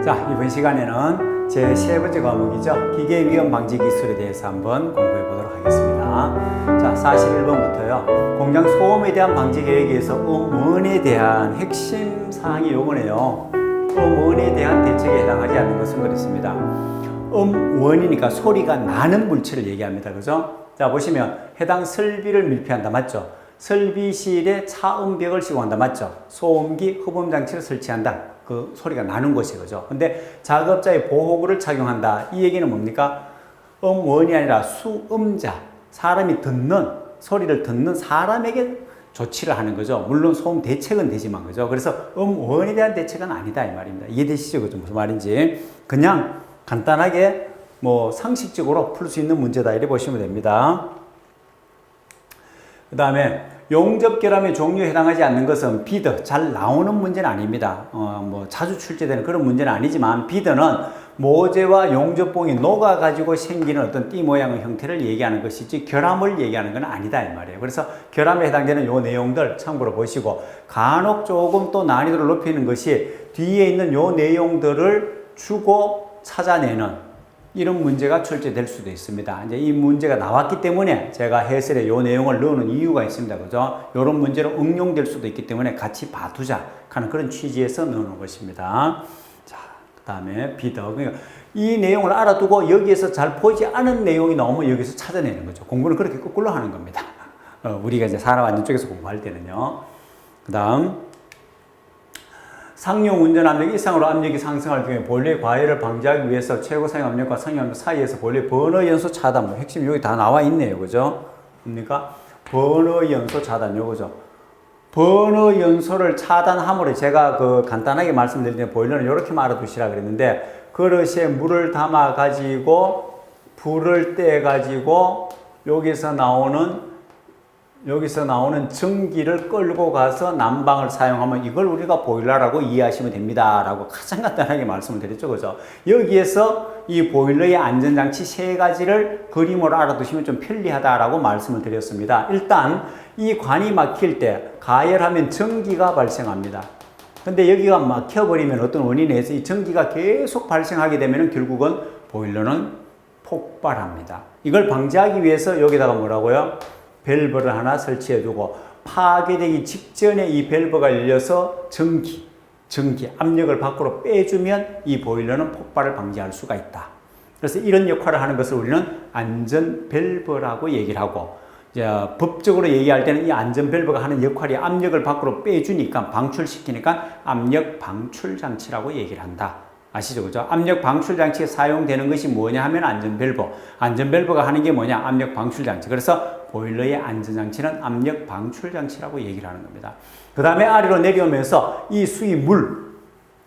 자, 이번 시간에는 제 세 번째 과목이죠. 기계위험 방지 기술에 대해서 한번 공부해 보도록 하겠습니다. 자, 41번부터요. 공장 소음에 대한 방지 계획에서 음원에 대한 핵심 사항이 요거네요. 음원에 대한 대책에 해당하지 않는 것은 그렇습니다. 음원이니까 소리가 나는 물체를 얘기합니다. 그죠? 자, 보시면 해당 설비를 밀폐한다. 맞죠? 설비실에 차음벽을 시공한다. 맞죠? 소음기 흡음 장치를 설치한다. 그 소리가 나는 곳이 그죠. 근데 작업자의 보호구를 착용한다. 이 얘기는 뭡니까? 음원이 아니라 수음자, 사람이 듣는 소리를 듣는 사람에게 조치를 하는 거죠. 물론 소음 대책은 되지만 그죠. 그래서 음원에 대한 대책은 아니다 이 말입니다. 이해되시죠? 그죠? 무슨 말인지 그냥 간단하게 뭐 상식적으로 풀 수 있는 문제다 이렇게 보시면 됩니다. 그 다음에 용접 결함의 종류에 해당하지 않는 것은 비드, 잘 나오는 문제는 아닙니다. 뭐 자주 출제되는 그런 문제는 아니지만 비드는 모재와 용접봉이 녹아가지고 생기는 어떤 띠 모양의 형태를 얘기하는 것이지 결함을 얘기하는 건 아니다 이 말이에요. 그래서 결함에 해당되는 요 내용들 참고로 보시고 간혹 조금 또 난이도를 높이는 것이 뒤에 있는 요 내용들을 주고 찾아내는 이런 문제가 출제될 수도 있습니다. 이제 이 문제가 나왔기 때문에 제가 해설에 이 내용을 넣는 이유가 있습니다. 그죠? 이런 문제로 응용될 수도 있기 때문에 같이 봐두자 하는 그런 취지에서 넣는 것입니다. 자, 그 다음에 비드. 그러니까 이 내용을 알아두고 여기에서 잘 보지 않은 내용이 나오면 여기서 찾아내는 거죠. 공부는 그렇게 거꾸로 하는 겁니다. 우리가 이제 사람 안전 쪽에서 공부할 때는요. 그 다음. 상용 운전 압력 이상으로 압력이 상승할 경우에 보일러의 과열을 방지하기 위해서 최고 사용 압력과 상용 압력 사이에서 보일러 번호 연소 차단, 뭐 핵심 여기 다 나와 있네요. 그죠? 뭡니까? 번호 연소 차단, 요거죠. 번호 연소를 차단함으로 제가 그 간단하게 말씀드릴 때 보일러는 이렇게만 알아두시라 그랬는데 그릇에 물을 담아 가지고 불을 떼 가지고 여기서 나오는 전기를 끌고 가서 난방을 사용하면 이걸 우리가 보일러라고 이해하시면 됩니다. 라고 가장 간단하게 말씀을 드렸죠. 그죠? 여기에서 이 보일러의 안전장치 세 가지를 그림으로 알아두시면 좀 편리하다라고 말씀을 드렸습니다. 일단 이 관이 막힐 때 가열하면 전기가 발생합니다. 근데 여기가 막혀버리면 어떤 원인에 의해서 이 전기가 계속 발생하게 되면 결국은 보일러는 폭발합니다. 이걸 방지하기 위해서 여기다가 뭐라고요? 밸브를 하나 설치해두고 파괴되기 직전에 이 밸브가 열려서 전기, 압력을 밖으로 빼주면 이 보일러는 폭발을 방지할 수가 있다. 그래서 이런 역할을 하는 것을 우리는 안전 밸브라고 얘기를 하고 이제 법적으로 얘기할 때는 이 안전 밸브가 하는 역할이 압력을 밖으로 빼주니까 방출시키니까 압력 방출 장치라고 얘기를 한다. 아시죠? 그죠? 압력 방출 장치에 사용되는 것이 뭐냐 하면 안전 밸브. 안전 밸브가 하는 게 뭐냐? 압력 방출 장치. 그래서 보일러의 안전 장치는 압력 방출 장치라고 얘기를 하는 겁니다. 그 다음에 아래로 내려오면서 이 수위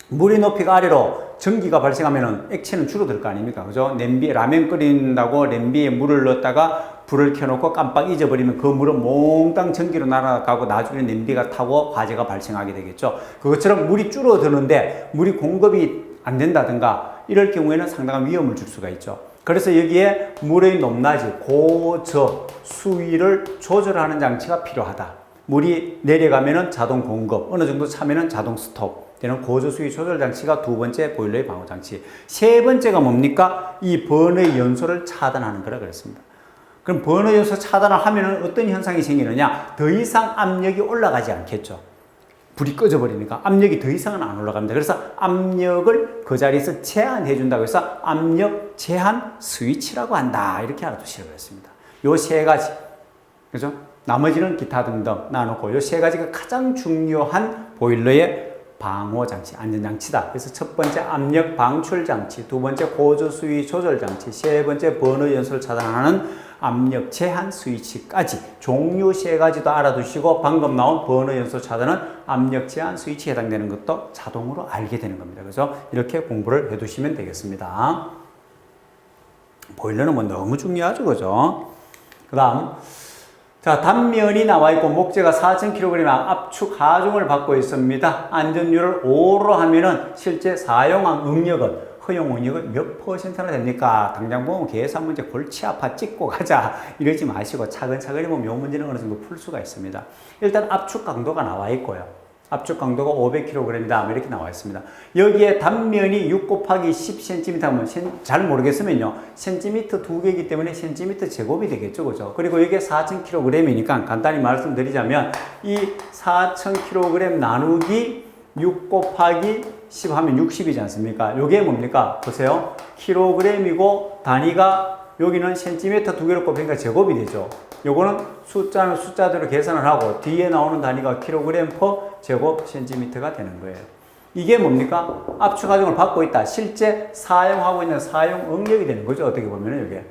물의 높이가 아래로 전기가 발생하면 액체는 줄어들 거 아닙니까? 그죠? 냄비, 라면 끓인다고 냄비에 물을 넣었다가 불을 켜놓고 깜빡 잊어버리면 그 물은 몽땅 전기로 날아가고 나중에 냄비가 타고 화재가 발생하게 되겠죠. 그것처럼 물이 줄어드는데 물이 공급이 안 된다든가 이럴 경우에는 상당한 위험을 줄 수가 있죠. 그래서 여기에 물의 높낮이, 고저, 수위를 조절하는 장치가 필요하다. 물이 내려가면은 자동 공급, 어느 정도 차면은 자동 스톱 되는 고저 수위 조절 장치가 두 번째 보일러의 방호 장치. 세 번째가 뭡니까? 이 번의 연소를 차단하는 거라 그랬습니다. 그럼 번의 연소 차단을 하면은 어떤 현상이 생기느냐? 더 이상 압력이 올라가지 않겠죠. 불이 꺼져버리니까 압력이 더 이상은 안 올라갑니다. 그래서 압력을 그 자리에서 제한해 준다고 해서 압력 제한 스위치라고 한다. 이렇게 알아두시라고 했습니다. 요 세 가지. 그죠? 나머지는 기타 등등 나눠놓고 요 세 가지가 가장 중요한 보일러의 방호 장치, 안전 장치다. 그래서 첫 번째 압력 방출 장치, 두 번째 고조 수위 조절 장치, 세 번째 번호 연소를 차단하는 압력 제한 스위치까지 종류 세 가지도 알아두시고 방금 나온 번호 연소 차단은 압력 제한 스위치에 해당되는 것도 자동으로 알게 되는 겁니다. 그래서 이렇게 공부를 해두시면 되겠습니다. 보일러는 뭐 너무 중요하죠, 그죠? 그 다음, 자, 단면이 나와 있고 목재가 4,000kg 압축 하중을 받고 있습니다. 안전율을 5로 하면은 실제 사용한 응력은 허용 응력은 몇 %나 됩니까? 당장 보면 계산 문제 골치 아파 찍고 가자 이러지 마시고 차근차근히 보면 이 문제는 어느 정도 풀 수가 있습니다. 일단 압축 강도가 나와 있고요. 압축 강도가 500kg이다. 이렇게 나와 있습니다. 여기에 단면이 6 곱하기 10cm 하면 잘 모르겠으면요. 센티미터 2개이기 때문에 센티미터 제곱이 되겠죠. 그죠? 그리고 이게 4000kg이니까 간단히 말씀드리자면 이 4000kg 나누기 6 곱하기 10 하면 60이지 않습니까? 요게 뭡니까? 보세요. kg이고 단위가 여기는 센티미터 2개로 곱하니까 제곱이 되죠. 요거는 숫자는 숫자대로 계산을 하고 뒤에 나오는 단위가 kg per 제곱 센티미터가 되는 거예요. 이게 뭡니까? 압축 과정을 받고 있다. 실제 사용하고 있는 사용 응력이 되는 거죠. 어떻게 보면 이게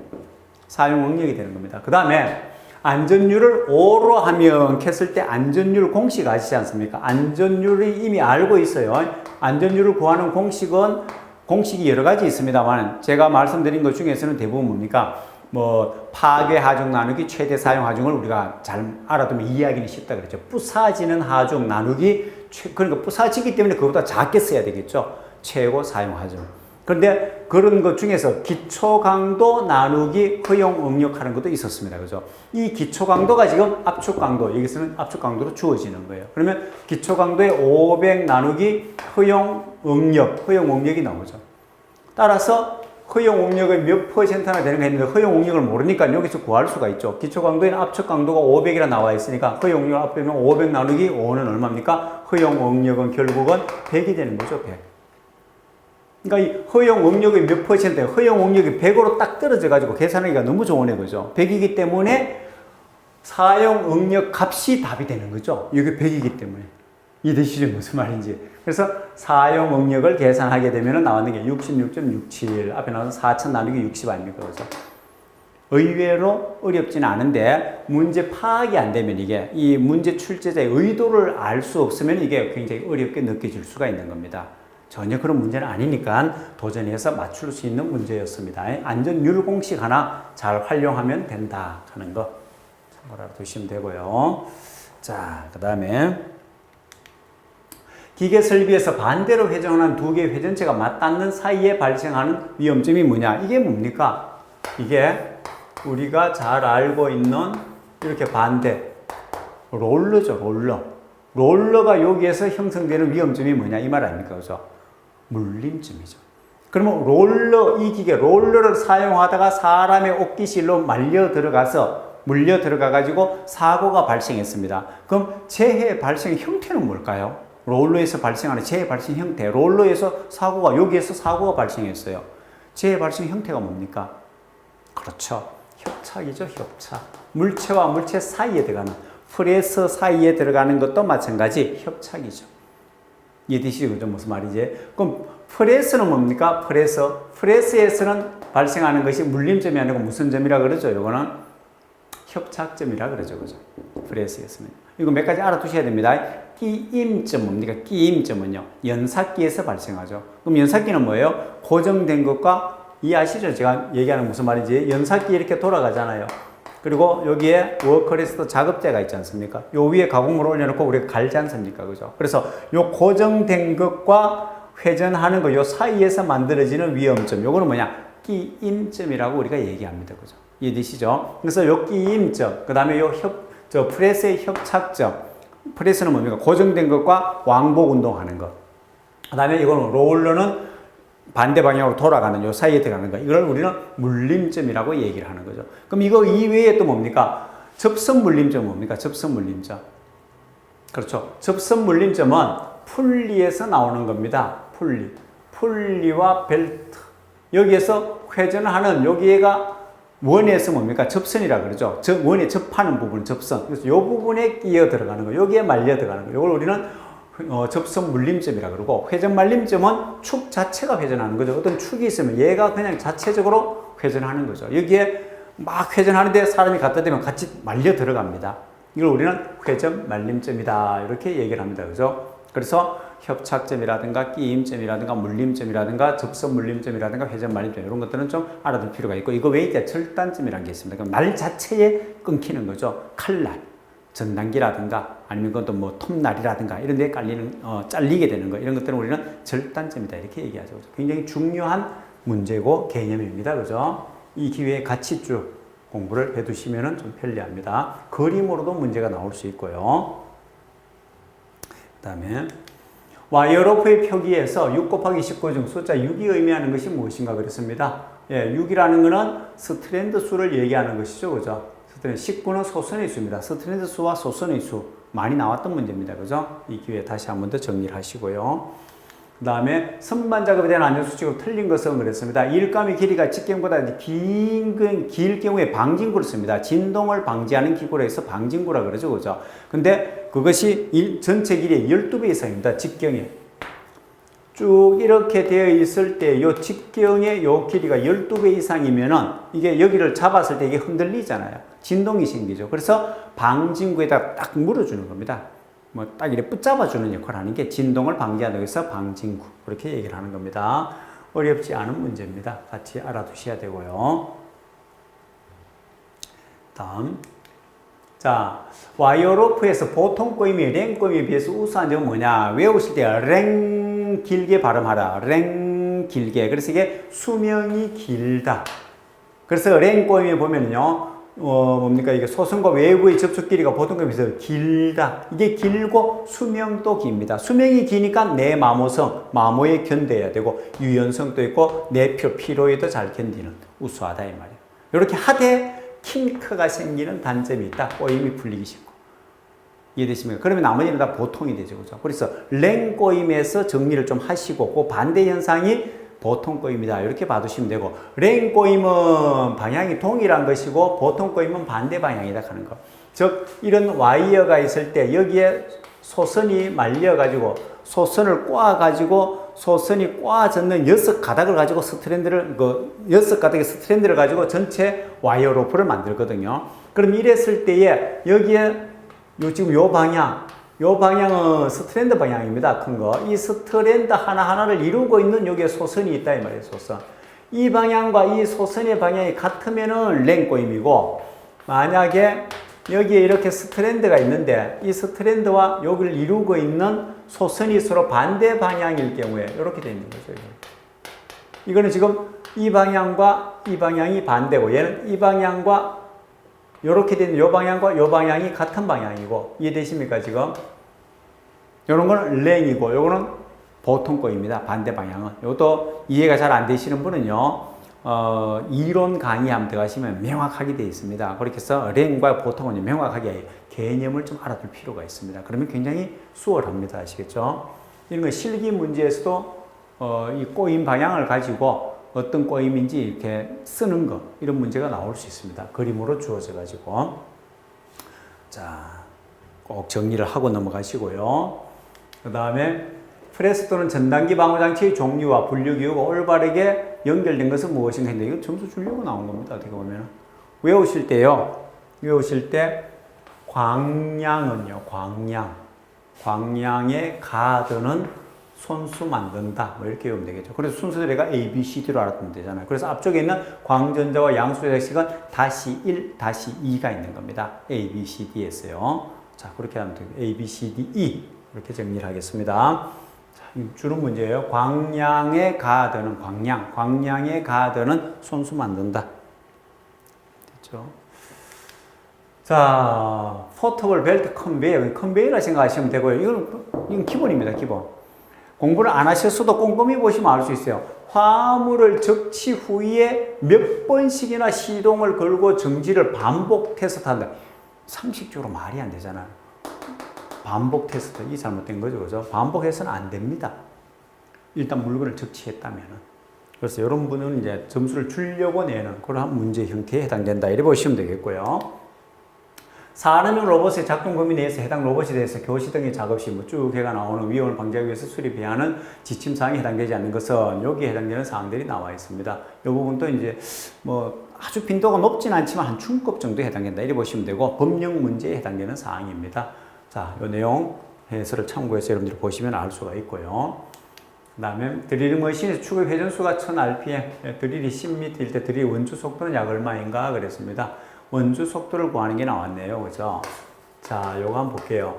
사용 응력이 되는 겁니다. 그 다음에 안전율을 5로 하면 했을 때 안전율 공식 아시지 않습니까? 안전율을 이미 알고 있어요. 안전율을 구하는 공식이 여러 가지 있습니다만 제가 말씀드린 것 중에서는 대부분 뭡니까? 뭐 파괴 하중 나누기 최대 사용 하중을 우리가 잘 알아두면 이해하기는 쉽다 그랬죠. 부사지는 하중 나누기 그러니까 부사지기 때문에 그보다 작게 써야 되겠죠. 최고 사용 하중. 그런데 그런 것 중에서 기초 강도 나누기 허용 응력하는 것도 있었습니다. 그죠? 이 기초 강도가 지금 압축 강도, 여기서는 압축 강도로 주어지는 거예요. 그러면 기초 강도의 500 나누기 허용 응력이 나오죠. 따라서 허용 응력의 몇 %나 되는가 했는데 허용 응력을 모르니까 여기서 구할 수가 있죠. 기초 강도에는 압축 강도가 500이라 나와 있으니까 허용 응력을 합하면 500 나누기 5는 얼마입니까? 허용 응력은 결국은 100이 되는 거죠. 100. 그러니까 이 허용 응력의 몇 %예요? 허용 응력이 100으로 딱 떨어져 가지고 계산하기가 너무 좋은 애거죠. 100이기 때문에 사용 응력 값이 답이 되는 거죠. 이게 100이기 때문에. 이해되시죠? 무슨 말인지. 그래서 사용 응력을 계산하게 되면 나왔는 게 66.67. 앞에 나와서 4000 나누기 60 아닙니까? 그래서 의외로 어렵지는 않은데 문제 파악이 안 되면 이게 이 문제 출제자의 의도를 알 수 없으면 이게 굉장히 어렵게 느껴질 수가 있는 겁니다. 전혀 그런 문제는 아니니까 도전해서 맞출 수 있는 문제였습니다. 안전율 공식 하나 잘 활용하면 된다 하는 거 참고로 두시면 되고요. 자, 그 다음에 기계 설비에서 반대로 회전하는 두 개의 회전체가 맞닿는 사이에 발생하는 위험점이 뭐냐? 이게 뭡니까? 이게 우리가 잘 알고 있는 이렇게 반대 롤러죠. 롤러가 여기에서 형성되는 위험점이 뭐냐? 이 말 아닙니까? 그죠? 물림점이죠. 그러면 이 기계 롤러를 사용하다가 사람의 옷깃실로 물려 들어가가지고 사고가 발생했습니다. 그럼 재해 발생 형태는 뭘까요? 롤러에서 발생하는 재해 발생 형태. 롤러에서 여기에서 사고가 발생했어요. 재해 발생 형태가 뭡니까? 그렇죠. 협착이죠, 협착. 물체와 물체 사이에 들어가는, 프레서 사이에 들어가는 것도 마찬가지 협착이죠. 이해되시죠? 그죠? 무슨 말이지? 그럼 프레스는 뭡니까? 프레스에서는 발생하는 것이 물림점이 아니고 무슨 점이라 그러죠? 이거는 협착점이라 그러죠. 그죠? 프레스에서는. 이거 몇 가지 알아두셔야 됩니다. 끼임점 뭡니까? 끼임점은요, 연삭기에서 발생하죠. 그럼 연삭기는 뭐예요? 고정된 것과 이해하시죠? 제가 얘기하는 무슨 말인지. 연삭기 이렇게 돌아가잖아요. 그리고 여기에 워커리스트 작업대가 있지 않습니까? 요 위에 가공물을 올려놓고 우리가 갈지 않습니까? 그죠? 그래서 요 고정된 것과 회전하는 거, 요 사이에서 만들어지는 위험점. 요거는 뭐냐? 끼임점이라고 우리가 얘기합니다. 그죠? 이해되시죠? 그래서 요 끼임점, 그 다음에 프레스의 협착점. 프레스는 뭡니까? 고정된 것과 왕복 운동하는 것. 그 다음에 이거는 롤러는 반대 방향으로 돌아가는 요 사이에 들어가는 거. 이걸 우리는 물림점이라고 얘기를 하는 거죠. 그럼 이거 이외에 또 뭡니까? 접선 물림점 뭡니까? 접선 물림점. 그렇죠. 접선 물림점은 풀리에서 나오는 겁니다. 풀리와 벨트. 여기에서 회전하는 여기가 원에서 뭡니까? 접선이라 그러죠. 원에 접하는 부분, 접선. 그래서 요 부분에 끼어 들어가는 거. 여기에 말려 들어가는 거. 이걸 우리는 접선 물림점이라 그러고, 회전 말림점은 축 자체가 회전하는 거죠. 어떤 축이 있으면 얘가 그냥 자체적으로 회전하는 거죠. 여기에 막 회전하는데 사람이 갖다 대면 같이 말려 들어갑니다. 이걸 우리는 회전 말림점이다 이렇게 얘기를 합니다. 그죠? 그래서 협착점이라든가 끼임점이라든가 물림점이라든가 접선 물림점이라든가 회전 말림점 이런 것들은 좀 알아둘 필요가 있고, 이거 외에 이제 절단점이라는 게 있습니다. 그러니까 말 자체에 끊기는 거죠. 칼날. 전단기라든가 아니면 그것도 뭐 톱날이라든가 이런 데에 깔리는, 잘리게 되는 거, 이런 것들은 우리는 절단점이다 이렇게 얘기하죠. 굉장히 중요한 문제고 개념입니다. 그죠? 이 기회에 같이 쭉 공부를 해 두시면 좀 편리합니다. 그림으로도 문제가 나올 수 있고요. 다음에 와이어로프의 표기에서 6 곱하기 19 중 숫자 6이 의미하는 것이 무엇인가 그랬습니다. 예, 6이라는 것은 스트랜드 수를 얘기하는 것이죠. 그죠? 19는 소선의 수입니다. 스트랜드 수와 소선의 수 많이 나왔던 문제입니다. 그죠? 이 기회에 다시 한 번 더 정리를 하시고요. 그 다음에 선반 작업에 대한 안전수칙으로 틀린 것은 그랬습니다. 일감의 길이가 직경보다 길 경우에 방진구를 씁니다. 진동을 방지하는 기구로 해서 방진구라 그러죠. 그죠? 근데 그것이 전체 길이의 12배 이상입니다. 직경에. 쭉 이렇게 되어 있을 때 요 직경의 요 길이가 12배 이상이면은 이게 여기를 잡았을 때 이게 흔들리잖아요. 진동이 생기죠. 그래서 방진구에다 딱 물어주는 겁니다. 뭐 딱 이렇게 붙잡아주는 역할을 하는 게 진동을 방지하기 위해서 방진구 그렇게 얘기를 하는 겁니다. 어렵지 않은 문제입니다. 같이 알아두셔야 되고요. 다음 자 와이어로프에서 보통 꼬임이 랭 꼬임에 비해서 우수한 점은 뭐냐 외우실 때 랭 길게 발음하라 랭 길게 그래서 이게 수명이 길다 그래서 랭 꼬임에 보면요 뭡니까? 이게 소선과 외부의 접촉 길이가 보통에 비해서 길다. 이게 길고 수명도 깁니다. 수명이 기니까 내 마모성, 마모에 견뎌야 되고 유연성도 있고 내 피로에도 잘 견디는 우수하다 이 말이에요. 이렇게 하되 킹크가 생기는 단점이 있다. 꼬임이 풀리기 쉽고. 이해되십니까? 그러면 나머지는 다 보통이 되죠. 그죠? 그래서 랭 꼬임에서 정리를 좀 하시고 그 반대 현상이 보통 꼬임이다. 이렇게 봐두시면 되고 랭 꼬임은 방향이 동일한 것이고 보통 꼬임은 반대 방향이다 하는 거. 즉 이런 와이어가 있을 때 여기에 소선이 말려가지고 소선을 꼬아가지고 소선이 꼬아졌는 6가닥을 가지고 스트랜드를 6가닥의 스트랜드를 가지고 전체 와이어 로프를 만들거든요. 그럼 이랬을 때에 여기에 지금 요 방향은 스트랜드 방향입니다. 큰 거. 이 스트랜드 하나하나를 이루고 있는 여기에 소선이 있다 이 말이에요. 소선. 이 방향과 이 소선의 방향이 같으면은 랭 꼬임이고 만약에 여기에 이렇게 스트랜드가 있는데 이 스트랜드와 여기를 이루고 있는 소선이 서로 반대 방향일 경우에 이렇게 되어 있는 거죠. 이거는 지금 이 방향과 이 방향이 반대고 얘는 이 방향과 이렇게 되는 이 방향과 이 방향이 같은 방향이고 이해되십니까 지금? 이런 거는 랭이고 요거는 보통 거입니다. 반대 방향은. 이것도 이해가 잘 안 되시는 분은요. 이론 강의함 들어가시면 명확하게 되어 있습니다. 그렇게 해서 랭과 보통은 명확하게 개념을 좀 알아둘 필요가 있습니다. 그러면 굉장히 수월합니다. 아시겠죠? 이런 거 실기 문제에서도 이 꼬임 방향을 가지고 어떤 꼬임인지 이렇게 쓰는 거 이런 문제가 나올 수 있습니다. 그림으로 주어져 가지고 자, 꼭 정리를 하고 넘어가시고요. 그 다음에 프레스 또는 전단기 방호장치의 종류와 분류기구가 올바르게 연결된 것은 무엇인가 했는데 이거 점수 주려고 나온 겁니다. 어떻게 보면 외우실 때 광량은요. 광량의 가드는 손수 만든다. 뭐 이렇게 외우면 되겠죠. 그래서 순서대로가 A, B, C, D로 알았으면 되잖아요. 그래서 앞쪽에 있는 광전자와 양수장식은 -1, -2가 있는 겁니다. A, B, C, D에서요. 자, 그렇게 하면 되고 A, B, C, D, E 이렇게 정리를 하겠습니다. 자, 주는 문제예요. 광량의 가드는 광량의 가드는 손수 만든다. 됐죠? 자, 포터블 벨트 컨베이어라 생각하시면 되고요. 이건 기본입니다. 기본. 공부를 안 하셨어도 꼼꼼히 보시면 알 수 있어요. 화물을 적치 후에 몇 번씩이나 시동을 걸고 정지를 반복 테스트한다. 상식적으로 말이 안 되잖아요. 반복 테스트, 이 잘못된 거죠. 그죠? 반복해서는 안 됩니다. 일단 물건을 적치했다면은. 그래서 이런 분은 이제 점수를 주려고 내는 그런 문제 형태에 해당된다. 이렇게 보시면 되겠고요. 사람용 로봇의 작동 범위 내에서 해당 로봇에 대해서 교시 등의 작업 시 쭉 해가 나오는 위험을 방지하기 위해서 수립해야 하는 지침사항이 해당되지 않는 것은 여기에 해당되는 사항들이 나와 있습니다. 이 부분도 이제 뭐 아주 빈도가 높진 않지만 한 중급 정도에 해당된다. 이렇게 보시면 되고 법령 문제에 해당되는 사항입니다. 자, 이 내용 해설을 참고해서 여러분들이 보시면 알 수가 있고요. 그 다음에 드리링 머신에서 추구 회전수가 1000rpm, 드릴이 10m일 때 드릴 원주 속도는 약 얼마인가 그랬습니다. 원주 속도를 구하는 게 나왔네요. 그죠? 자, 요거 한번 볼게요.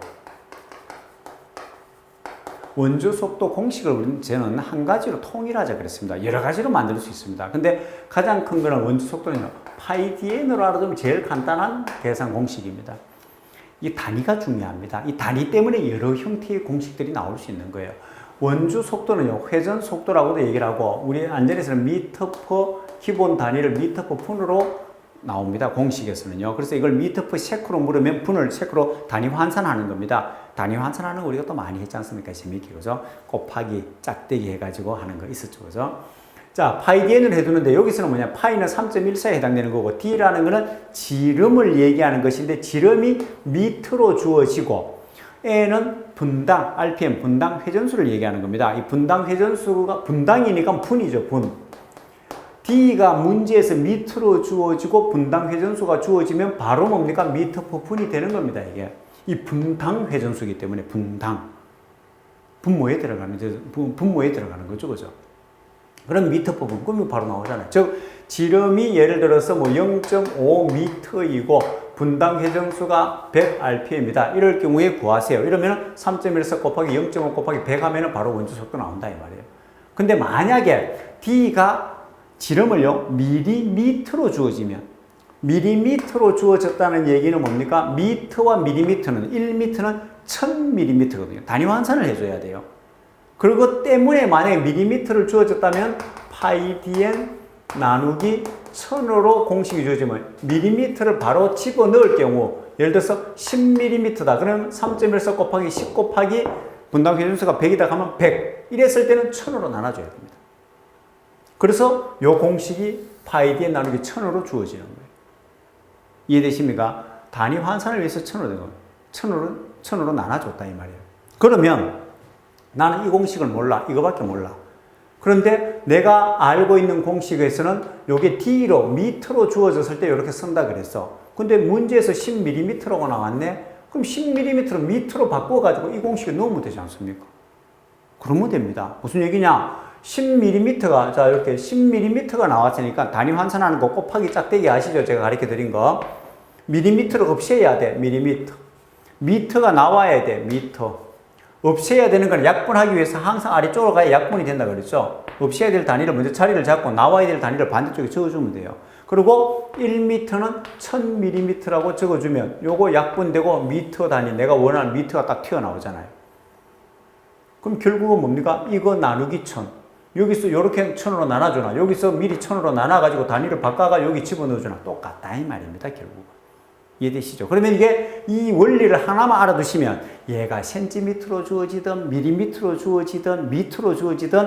원주 속도 공식을 저는 한 가지로 통일하자 그랬습니다. 여러 가지로 만들 수 있습니다. 근데 가장 큰 거는 원주 속도는요. 파이 dn으로 알아두면 제일 간단한 계산 공식입니다. 이 단위가 중요합니다. 이 단위 때문에 여러 형태의 공식들이 나올 수 있는 거예요. 원주 속도는요, 회전 속도라고도 얘기를 하고, 우리 안전에서는 미터 퍼 기본 단위를 미터 퍼 분으로 나옵니다. 공식에서는요. 그래서 이걸 미터 퍼 세크로 물으면 분을 세크로 단위 환산하는 겁니다. 단위 환산하는 거 우리가 또 많이 했지 않습니까? 재미있게, 그죠? 곱하기, 짝대기 해가지고 하는 거 있었죠, 그죠? 자, 파이 dn을 해두는데 여기서는 뭐냐? 파이는 3.14에 해당되는 거고, d라는 거는 지름을 얘기하는 것인데, 지름이 미터로 주어지고, N은 분당, RPM, 분당 회전수를 얘기하는 겁니다. 이 분당 회전수가, 분당이니까 분이죠, 분. D가 문제에서 미터로 주어지고, 분당 회전수가 주어지면 바로 뭡니까? 미터 퍼 분이 되는 겁니다, 이게. 이 분당 회전수이기 때문에, 분당. 분모에 들어가는 거죠, 그죠? 그럼 미터 퍼 분, 그러면 바로 나오잖아요. 즉, 지름이 예를 들어서 뭐 0.5m이고, 분당 회전수가 100rpm이다. 이럴 경우에 구하세요. 이러면 3.14 곱하기 0.5 곱하기 100 하면 바로 원주 속도 나온다, 이 말이에요. 근데 만약에 D가 지름을요, 밀리미터로 주어지면, 밀리미터로 주어졌다는 얘기는 뭡니까? 미터와 밀리미터는, 1미터는 1000밀리미터거든요. 단위 환산을 해줘야 돼요. 그것 때문에 만약에 밀리미터를 주어졌다면, 파이 dn 나누기 1000으로 공식이 주어지면 밀리미터를 바로 집어넣을 경우, 예를 들어서 10mm다. 그러면 3.14 곱하기 10 곱하기 분당 회전수가 100이다 하면 100. 이랬을 때는 1000으로 나눠줘야 됩니다. 그래서 이 공식이 파이 dn 나누기 1000으로 주어지는 거예요. 이해되십니까? 단위 환산을 위해서 1000으로 된 거예요. 1000으로 나눠줬다, 이 말이에요. 그러면 나는 이 공식을 몰라. 이거밖에 몰라. 그런데 내가 알고 있는 공식에서는 요게 D로, 미터로 주어졌을 때 이렇게 쓴다 그랬어. 근데 문제에서 10mm라고 나왔네? 그럼 10mm를 미터로 바꿔가지고 이 공식에 넣으면 되지 않습니까? 그러면 됩니다. 무슨 얘기냐? 10mm가, 자, 이렇게 10mm가 나왔으니까 단위 환산하는 거 곱하기 짝대기 아시죠? 제가 가르쳐 드린 거. 밀리미터를 없애야 돼, 밀리미터. 미터가 나와야 돼, 미터. 없애야 되는 건 약분하기 위해서 항상 아래쪽으로 가야 약분이 된다 그랬죠. 없애야 될 단위를 먼저 자리를 잡고 나와야 될 단위를 반대쪽에 적어주면 돼요. 그리고 1m는 1000mm라고 적어주면 요거 약분되고 미터 단위, 내가 원하는 미터가 딱 튀어나오잖아요. 그럼 결국은 뭡니까? 이거 나누기 1000. 여기서 요렇게 1000으로 나눠주나, 여기서 미리 1000으로 나눠가지고 단위를 바꿔가 여기 집어넣어주나, 똑같다 이 말입니다, 결국은. 이해되시죠? 그러면 이게 이 원리를 하나만 알아두시면 얘가 센티미터로 주어지든 밀리미터로 주어지든 미터로 주어지든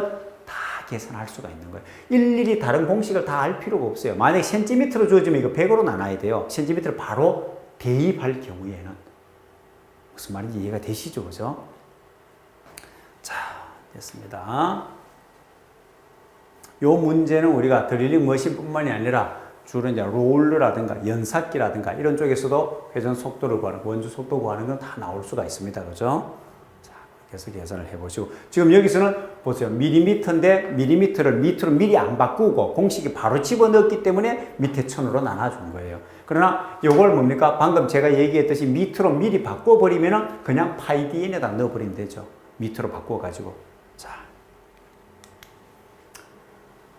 다 계산할 수가 있는 거예요. 일일이 다른 공식을 다 알 필요가 없어요. 만약에 센티미터로 주어지면 이거 100으로 나눠야 돼요. 센티미터를 바로 대입할 경우에는. 무슨 말인지 이해가 되시죠? 그죠? 자, 됐습니다. 요 문제는 우리가 드릴링 머신뿐만이 아니라 주로 이제 롤러라든가 연삭기라든가 이런 쪽에서도 회전 속도를 구하는, 원주 속도 구하는 건 다 나올 수가 있습니다. 그죠? 자, 그래서 계산을 해보시고. 지금 여기서는 보세요. 밀리미터인데 밀리미터를 미터로 미리 안 바꾸고 공식이 바로 집어넣었기 때문에 밑에 1000으로 나눠준 거예요. 그러나 이걸 뭡니까? 방금 제가 얘기했듯이 미터로 미리 바꿔버리면 그냥 파이 dn에다 넣어버리면 되죠. 미터로 바꿔가지고.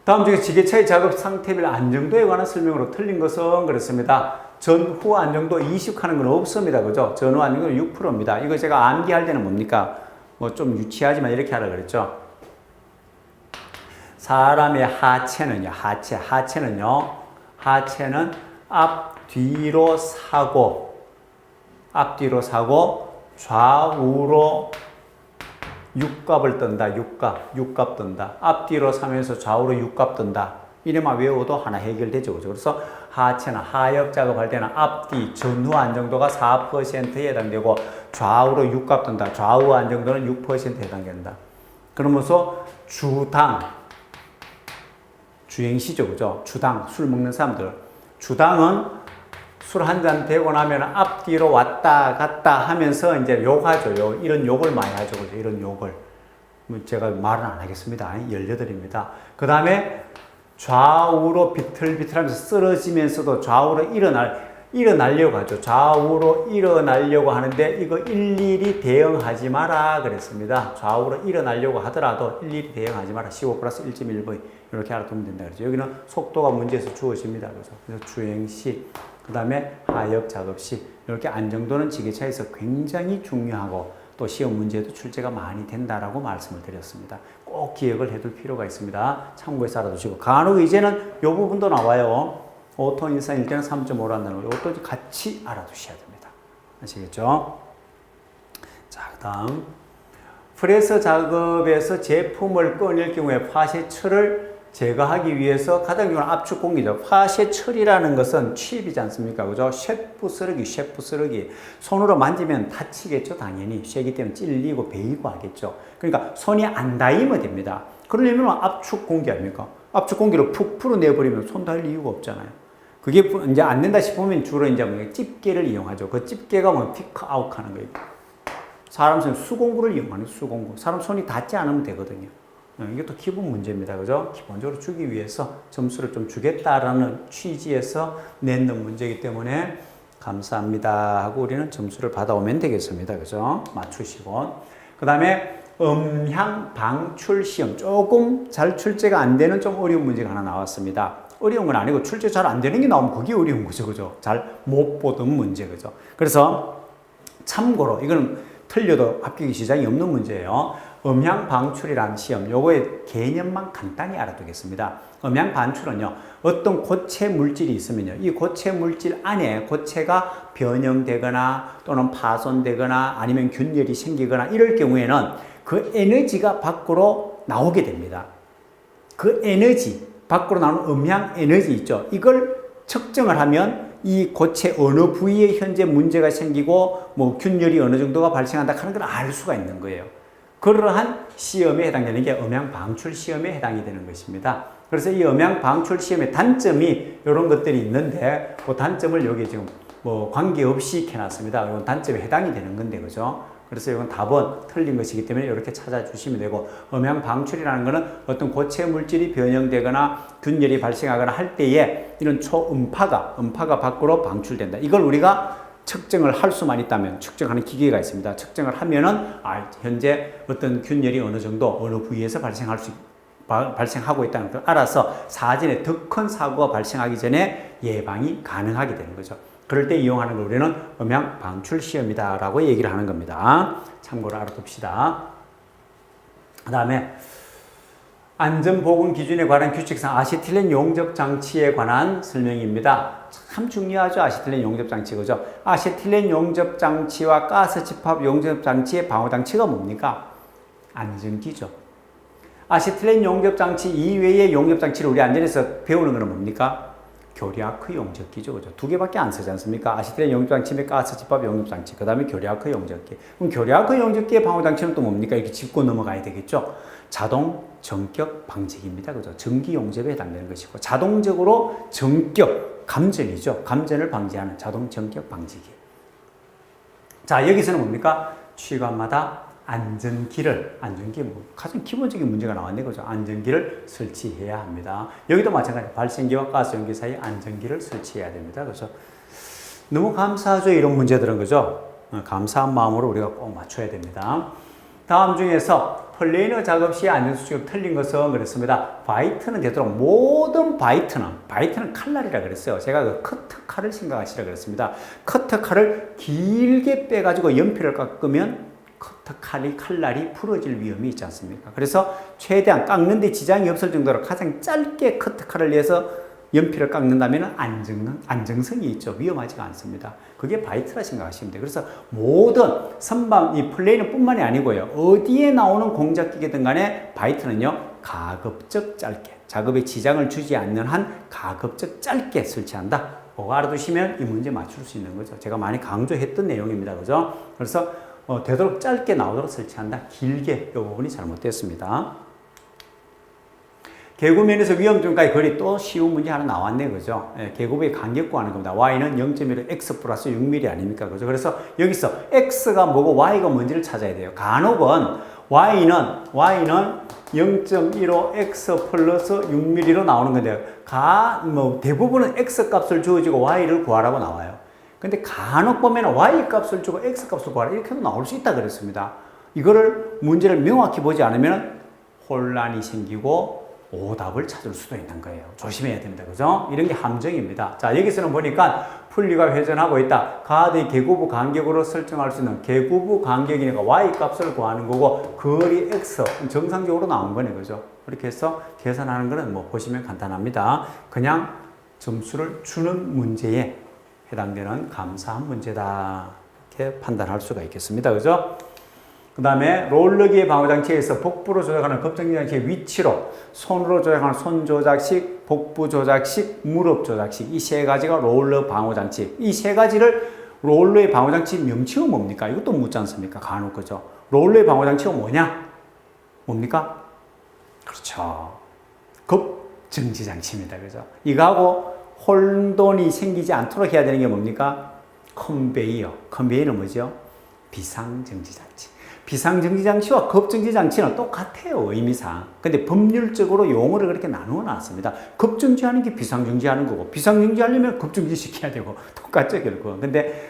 다음 중에 지게차의 작업 상태별 안정도에 관한 설명으로 틀린 것은 그렇습니다. 전후 안정도 이식하는 건 없습니다. 그죠? 전후 안정도는 6%입니다. 이거 제가 암기할 때는 뭡니까? 뭐 좀 유치하지만 이렇게 하라 그랬죠. 사람의 하체는요, 하체는 앞뒤로 사고, 좌우로 육갑을 뜬다. 육갑 뜬다. 앞뒤로 사면서 좌우로 육갑 뜬다. 이래만 외워도 하나 해결되죠. 그죠? 그래서 하체나 하역 작업할 때는 앞뒤 전후 안정도가 4%에 해당되고 좌우로 육갑 뜬다. 좌우 안정도는 6%에 해당된다. 그러면서 주행시죠. 그죠? 주당, 술 먹는 사람들. 주당은 술 한 잔 되고 나면 앞뒤로 왔다 갔다 하면서 이제 욕하죠. 이런 욕을 많이 하죠. 이런 욕을. 제가 말은 안 하겠습니다. 18입니다. 그 다음에 좌우로 비틀비틀하면서 쓰러지면서도 좌우로 일어나려고 하죠. 좌우로 일어나려고 하는데 이거 일일이 대응하지 마라 그랬습니다. 좌우로 일어나려고 하더라도 일일이 대응하지 마라. 15 플러스 1.1V 이렇게 알아두면 된다 그랬죠. 여기는 속도가 문제에서 주어집니다. 그래서 주행시. 그 다음에 하역 작업 시 이렇게 안정도는 지게차에서 굉장히 중요하고 또 시험 문제도 출제가 많이 된다라고 말씀을 드렸습니다. 꼭 기억을 해둘 필요가 있습니다. 참고해서 알아두시고 간혹 이제는 이 부분도 나와요. 오토 인상일 때는 3.5로 한다는 거 이것도 같이 알아두셔야 됩니다. 아시겠죠? 자, 그 다음 프레서 작업에서 제품을 꺼낼 경우에 파쇄철을 제거하기 위해서 가장 중요한 압축 공기죠. 파쇄철이라는 것은 칩이지 않습니까? 그죠? 셰프 쓰레기. 손으로 만지면 다치겠죠, 당연히. 쇠기 때문에 찔리고 베이고 하겠죠. 그러니까 손이 안 닿으면 됩니다. 그러려면 압축 공기 아닙니까? 압축 공기를 푹 풀어내버리면 손 닿을 이유가 없잖아요. 그게 이제 안 된다 싶으면 주로 이제 뭐 집게를 이용하죠. 그 집게가 뭐 피크 아웃 하는 거예요. 사람 손 수공구를 이용하는 수공구. 사람 손이 닿지 않으면 되거든요. 이게 또 기본 문제입니다. 그죠? 기본적으로 주기 위해서 점수를 좀 주겠다라는 취지에서 내는 문제이기 때문에 감사합니다 하고 우리는 점수를 받아오면 되겠습니다. 그죠? 맞추시고. 그 다음에 음향 방출 시험. 조금 잘 출제가 안 되는 좀 어려운 문제가 하나 나왔습니다. 어려운 건 아니고 출제 잘 안 되는 게 나오면 그게 어려운 거죠. 그죠? 잘 못 보던 문제. 그죠? 그래서 참고로 이거는 틀려도 합격의 시장이 없는 문제예요. 음향 방출이라는 시험, 요거의 개념만 간단히 알아두겠습니다. 음향 방출은요, 어떤 고체 물질이 있으면요, 이 고체 물질 안에 고체가 변형되거나 또는 파손되거나 아니면 균열이 생기거나 이럴 경우에는 그 에너지가 밖으로 나오게 됩니다. 그 에너지, 밖으로 나오는 음향 에너지 있죠. 이걸 측정을 하면 이 고체 어느 부위에 현재 문제가 생기고 뭐 균열이 어느 정도가 발생한다 하는 걸 알 수가 있는 거예요. 그러한 시험에 해당되는 게 음향 방출 시험에 해당이 되는 것입니다. 그래서 이 음향 방출 시험의 단점이 이런 것들이 있는데 그 단점을 여기 지금 뭐 관계없이 해놨습니다. 이건 단점에 해당이 되는 건데, 그죠? 그래서 이건 답은 틀린 것이기 때문에 이렇게 찾아주시면 되고, 음향 방출이라는 것은 어떤 고체 물질이 변형되거나 균열이 발생하거나 할 때에 이런 음파가 밖으로 방출된다. 이걸 우리가 측정을 할 수만 있다면 측정하는 기계가 있습니다. 측정을 하면은 현재 어떤 균열이 어느 정도 어느 부위에서 발생하고 있다는 걸 알아서 사전에 더 큰 사고가 발생하기 전에 예방이 가능하게 되는 거죠. 그럴 때 이용하는 걸 우리는 음향 방출 시험이다 라고 얘기를 하는 겁니다. 참고로 알아둡시다. 그 다음에 안전보건 기준에 관한 규칙상 아세틸렌 용접 장치에 관한 설명입니다. 참 중요하죠. 아세틸렌 용접 장치, 그죠? 아세틸렌 용접 장치와 가스 집합 용접 장치의 방호 장치가 뭡니까? 안전기죠. 아세틸렌 용접 장치 이외의 용접 장치를 우리 안전에서 배우는 것은 뭡니까? 교리아크 용접기죠. 그죠? 두 개밖에 안 쓰지 않습니까? 아세틸렌 용접 장치에 가스 집합 용접 장치, 그 다음에 교리아크 용접기. 그럼 교리아크 용접기의 방호 장치는 또 뭡니까? 이렇게 짚고 넘어가야 되겠죠? 자동 전격 방지기입니다. 그죠? 전기 용접에 해당되는 것이고, 자동적으로 전격, 감전이죠. 감전을 방지하는 자동 전격 방지기. 자, 여기서는 뭡니까? 취관마다 안전기, 뭐, 가장 기본적인 문제가 나왔네. 그죠? 안전기를 설치해야 합니다. 여기도 마찬가지. 발생기와 가스 용기 사이에 안전기를 설치해야 됩니다. 그래서 너무 감사하죠. 이런 문제들은. 그죠? 감사한 마음으로 우리가 꼭 맞춰야 됩니다. 다음 중에서 플레이너 작업 시 안전수칙으로 틀린 것은 그랬습니다. 바이트는 되도록 모든 바이트는 칼날이라 그랬어요. 제가 그 커터 칼을 생각하시라 그랬습니다. 커터 칼을 길게 빼가지고 연필을 깎으면 커터 칼날이 부러질 위험이 있지 않습니까? 그래서 최대한 깎는데 지장이 없을 정도로 가장 짧게 커터 칼을 내서 연필을 깎는다면 안정성이 있죠. 위험하지가 않습니다. 그게 바이트라 생각하시면 돼요. 그래서 모든 선반, 이 플레이는 뿐만이 아니고요. 어디에 나오는 공작기계든 간에 바이트는요, 가급적 짧게, 작업에 지장을 주지 않는 한 가급적 짧게 설치한다. 그거 알아두시면 이 문제 맞출 수 있는 거죠. 제가 많이 강조했던 내용입니다. 그죠? 그래서 되도록 짧게 나오도록 설치한다. 길게, 이 부분이 잘못됐습니다. 계구면에서 위험점까지 거리 또 쉬운 문제 하나 나왔네. 그죠? 예, 계구의 간격 구하는 겁니다. y는 0.1로 x 플러스 6mm 아닙니까? 그죠? 그래서 여기서 x가 뭐고 y가 뭔지를 찾아야 돼요. 간혹은 y는 0.15 x 플러스 6mm로 나오는 건데요. 대부분은 x 값을 주어지고 y를 구하라고 나와요. 근데 간혹 보면 y 값을 주고 x 값을 구하라 이렇게도 나올 수 있다 그랬습니다. 이거를 문제를 명확히 보지 않으면 혼란이 생기고 오답을 찾을 수도 있는 거예요. 조심해야 됩니다. 그죠? 이런 게 함정입니다. 자, 여기서는 보니까 풀리가 회전하고 있다. 가드의 개구부 간격으로 설정할 수 있는 개구부 간격이니까 y 값을 구하는 거고 거리 x 정상적으로 나온 거네. 그죠? 그렇게 해서 계산하는 거는 뭐 보시면 간단합니다. 그냥 점수를 주는 문제에 해당되는 감사한 문제다. 이렇게 판단할 수가 있겠습니다. 그죠? 그 다음에 롤러기의 방어장치에서 복부로 조작하는 급정지장치의 위치로 손으로 조작하는 손 조작식, 복부 조작식, 무릎 조작식 이 세 가지가 롤러 방어장치. 이 세 가지를 롤러의 방어장치 명칭은 뭡니까? 이것도 묻지 않습니까? 간혹 그죠? 롤러의 방어장치가 뭐냐? 뭡니까? 그렇죠. 급정지장치입니다. 그죠? 이거하고 혼돈이 생기지 않도록 해야 되는 게 뭡니까? 컨베이어. 컨베이어는 뭐죠? 비상정지장치. 비상정지장치와 급정지장치는 똑같아요, 의미상. 근데 법률적으로 용어를 그렇게 나누어 놨습니다. 급정지하는 게 비상정지하는 거고, 비상정지하려면 급정지시켜야 되고, 똑같죠, 결국. 근데,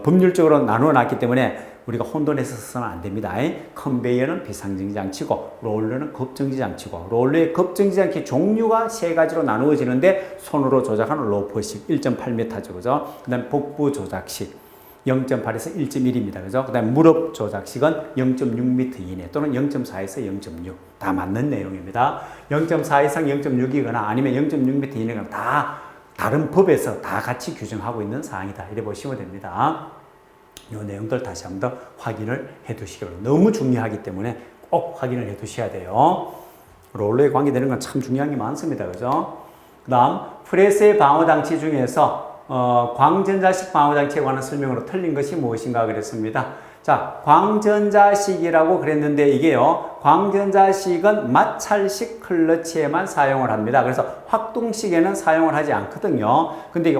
법률적으로 나누어 놨기 때문에 우리가 혼돈해서 써서는 안 됩니다. 컨베이어는 비상정지장치고, 롤러는 급정지장치고, 롤러의 급정지장치 종류가 세 가지로 나누어지는데, 손으로 조작하는 로퍼식 1.8m죠, 그죠? 그 다음에 복부 조작식. 0.8에서 1.1입니다. 그죠? 그 다음에 무릎 조작식은 0.6m 이내 또는 0.4에서 0.6. 다 맞는 내용입니다. 0.4 이상 0.6이거나 아니면 0.6m 이내거나 다 다른 법에서 다 같이 규정하고 있는 사항이다. 이래 보시면 됩니다. 이 내용들 다시 한번 더 확인을 해 두시기 바랍니다. 너무 중요하기 때문에 꼭 확인을 해 두셔야 돼요. 롤러에 관계되는 건 참 중요한 게 많습니다. 그죠? 그 다음, 프레스의 방어장치 중에서 광전자식 방어장치에 관한 설명으로 틀린 것이 무엇인가 그랬습니다. 자, 광전자식이라고 그랬는데 이게요, 광전자식은 마찰식 클러치에만 사용을 합니다. 그래서 확동식에는 사용을 하지 않거든요. 근데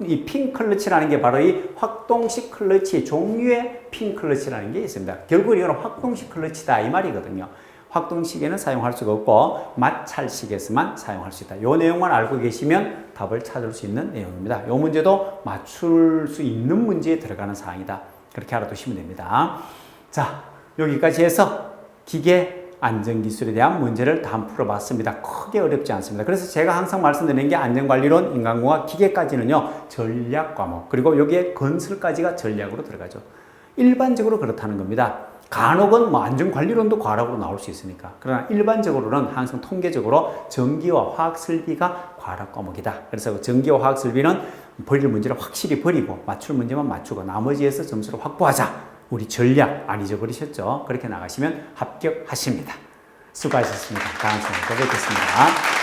이 핀 클러치라는 게 바로 이 확동식 클러치 종류의 핀 클러치라는 게 있습니다. 결국 이거는 확동식 클러치다 이 말이거든요. 확동식에는 사용할 수가 없고 마찰식에서만 사용할 수 있다. 이 내용만 알고 계시면 답을 찾을 수 있는 내용입니다. 이 문제도 맞출 수 있는 문제에 들어가는 사항이다. 그렇게 알아두시면 됩니다. 자, 여기까지 해서 기계 안전기술에 대한 문제를 다 풀어봤습니다. 크게 어렵지 않습니다. 그래서 제가 항상 말씀드리는 게 안전관리론, 인간공학, 기계까지는요 전략 과목, 그리고 여기에 건설까지가 전략으로 들어가죠. 일반적으로 그렇다는 겁니다. 간혹은 뭐 안전관리론도 과락으로 나올 수 있으니까. 그러나 일반적으로는 항상 통계적으로 전기와 화학설비가 과락 과목이다. 그래서 전기와 화학설비는 버릴 문제를 확실히 버리고 맞출 문제만 맞추고 나머지에서 점수를 확보하자. 우리 전략 안 잊어버리셨죠? 그렇게 나가시면 합격하십니다. 수고하셨습니다. 다음 시간에 또 뵙겠습니다.